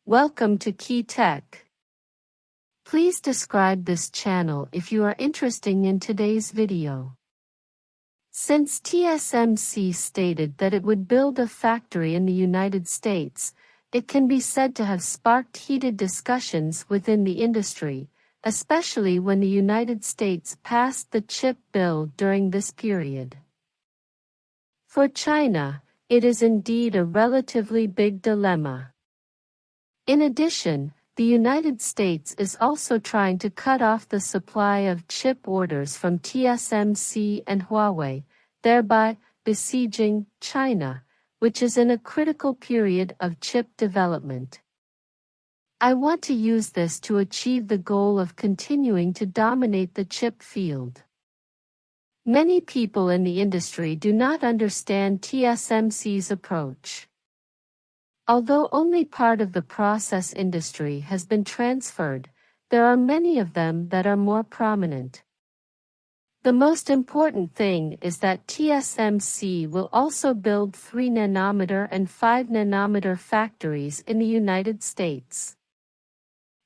Welcome to Key Tech. Please describe this channel if you are interested in today's video. Since TSMC stated that it would build a factory in the United States, it can be said to have sparked heated discussions within the industry, especially when the United States passed the chip bill during this period. For China, it is indeed a relatively big dilemma. In addition, the United States is also trying to cut off the supply of chip orders from TSMC and Huawei, thereby besieging China, which is in a critical period of chip development. I want to use this to achieve the goal of continuing to dominate the chip field. Many people in the industry do not understand TSMC's approach. Although only part of the process industry has been transferred, there are many of them that are more prominent. The most important thing is that TSMC will also build 3nm and 5nm factories in the United States.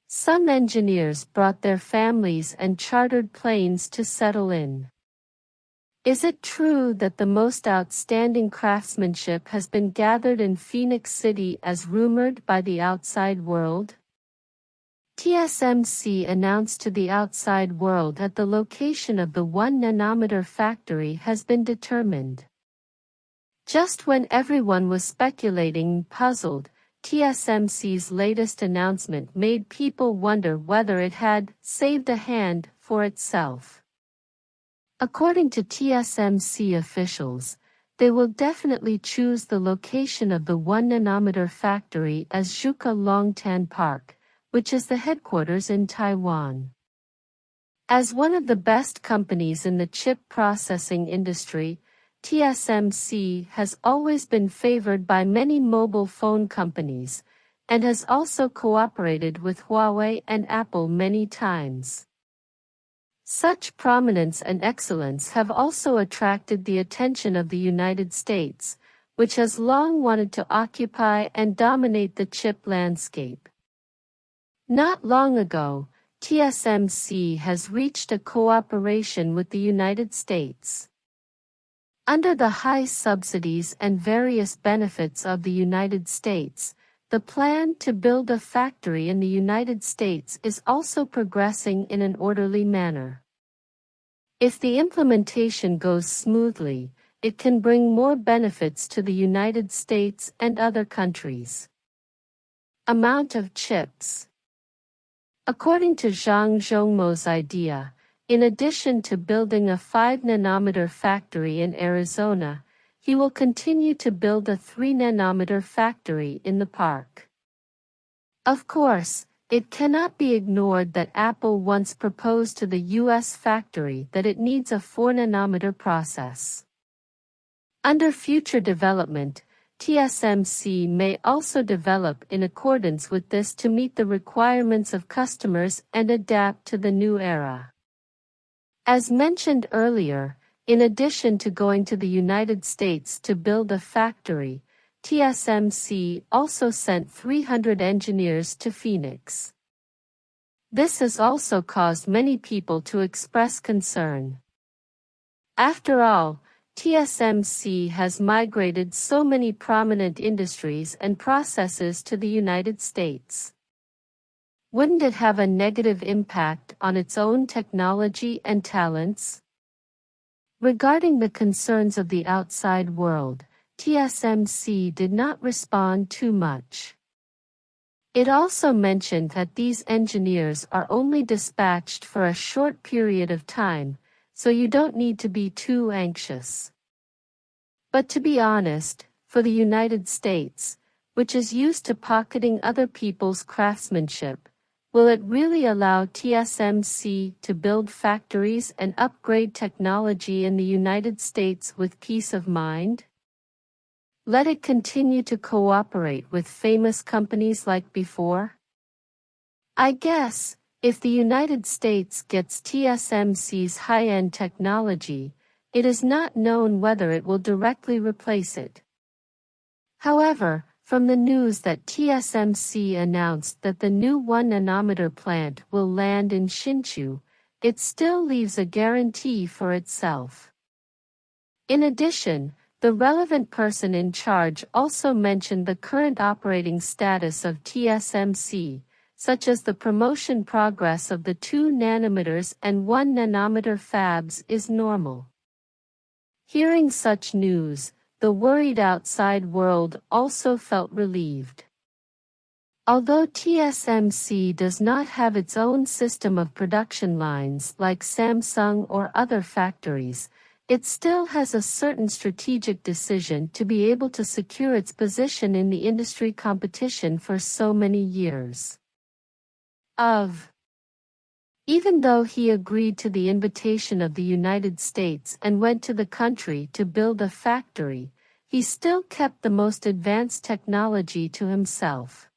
Some engineers brought their families and chartered planes to settle in. Is it true that the most outstanding craftsmanship has been gathered in Phoenix City as rumored by the outside world? TSMC announced to the outside world that the location of the 1nm factory has been determined. Just when everyone was speculating and puzzled, TSMC's latest announcement made people wonder whether it had saved a hand for itself. According to TSMC officials, they will definitely choose the location of the 1nm factory as Zhuka Longtan Park, which is the headquarters in Taiwan. As one of the best companies in the chip processing industry, TSMC has always been favored by many mobile phone companies, and has also cooperated with Huawei and Apple many times. Such prominence and excellence have also attracted the attention of the United States, which has long wanted to occupy and dominate the chip landscape. Not long ago, TSMC has reached a cooperation with the United States. Under the high subsidies and various benefits of the United States, the plan to build a factory in the United States is also progressing in an orderly manner. If the implementation goes smoothly, it can bring more benefits to the United States and other countries. Amount of chips. According to Zhang Zhongmo's idea, in addition to building a 5nm factory in Arizona, he will continue to build a 3nm factory in the park. Of course, it cannot be ignored that Apple once proposed to the U.S. factory that it needs a 4nm process. Under future development, TSMC may also develop in accordance with this to meet the requirements of customers and adapt to the new era. As mentioned earlier, in addition to going to the United States to build a factory, TSMC also sent 300 engineers to Phoenix. This has also caused many people to express concern. After all, TSMC has migrated so many prominent industries and processes to the United States. Wouldn't it have a negative impact on its own technology and talents? Regarding the concerns of the outside world, TSMC did not respond too much. It also mentioned that these engineers are only dispatched for a short period of time, so you don't need to be too anxious. But to be honest, for the United States, which is used to pocketing other people's craftsmanship, will it really allow TSMC to build factories and upgrade technology in the United States with peace of mind? Let it continue to cooperate with famous companies like before? I guess, if the United States gets TSMC's high-end technology, it is not known whether it will directly replace it. However, From the news that TSMC announced that the new 1nm plant will land in Hsinchu, it still leaves a guarantee for itself. In addition, the relevant person in charge also mentioned the current operating status of TSMC, such as the promotion progress of the 2nm and 1nm fabs is normal. Hearing such news, the worried outside world also felt relieved. Although TSMC does not have its own system of production lines like Samsung or other factories, it still has a certain strategic decision to be able to secure its position in the industry competition for so many years. Even though he agreed to the invitation of the United States and went to the country to build a factory, he still kept the most advanced technology to himself.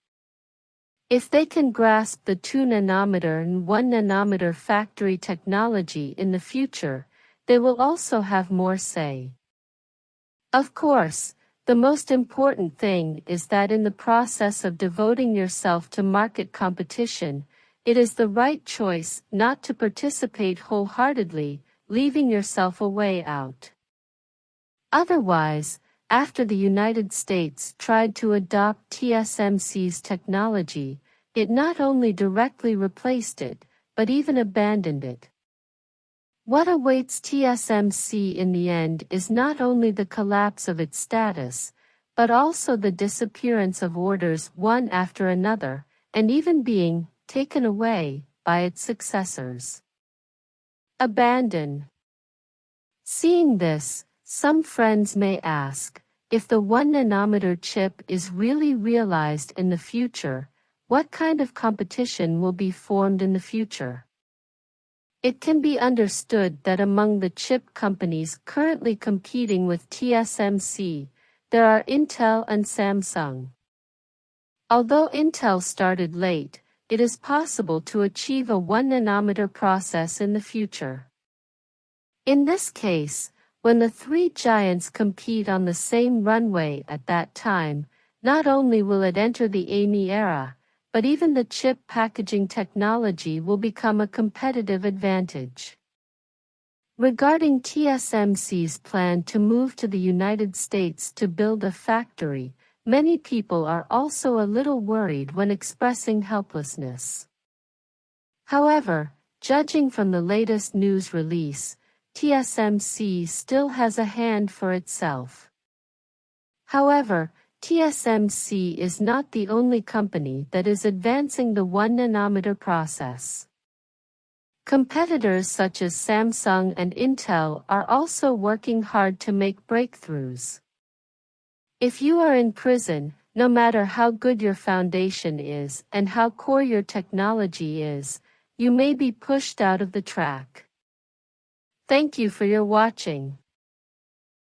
If they can grasp the 2nm and 1nm factory technology in the future, they will also have more say. Of course, the most important thing is that in the process of devoting yourself to market competition, it is the right choice not to participate wholeheartedly, leaving yourself a way out. Otherwise, after the United States tried to adopt TSMC's technology, it not only directly replaced it, but even abandoned it. What awaits TSMC in the end is not only the collapse of its status, but also the disappearance of orders one after another, and even being taken away by its successors. Abandon. Seeing this, some friends may ask, if the 1nm chip is really realized in the future, what kind of competition will be formed in the future? It can be understood that among the chip companies currently competing with TSMC, there are Intel and Samsung. Although Intel started late, it is possible to achieve a 1nm process in the future. In this case, when the three giants compete on the same runway at that time, not only will it enter the AMI era, but even the chip packaging technology will become a competitive advantage. Regarding TSMC's plan to move to the United States to build a factory, many people are also a little worried when expressing helplessness. However, judging from the latest news release, TSMC still has a hand for itself. However, TSMC is not the only company that is advancing the 1nm process. Competitors such as Samsung and Intel are also working hard to make breakthroughs. If you are in prison, no matter how good your foundation is and how core your technology is, you may be pushed out of the track. Thank you for your watching.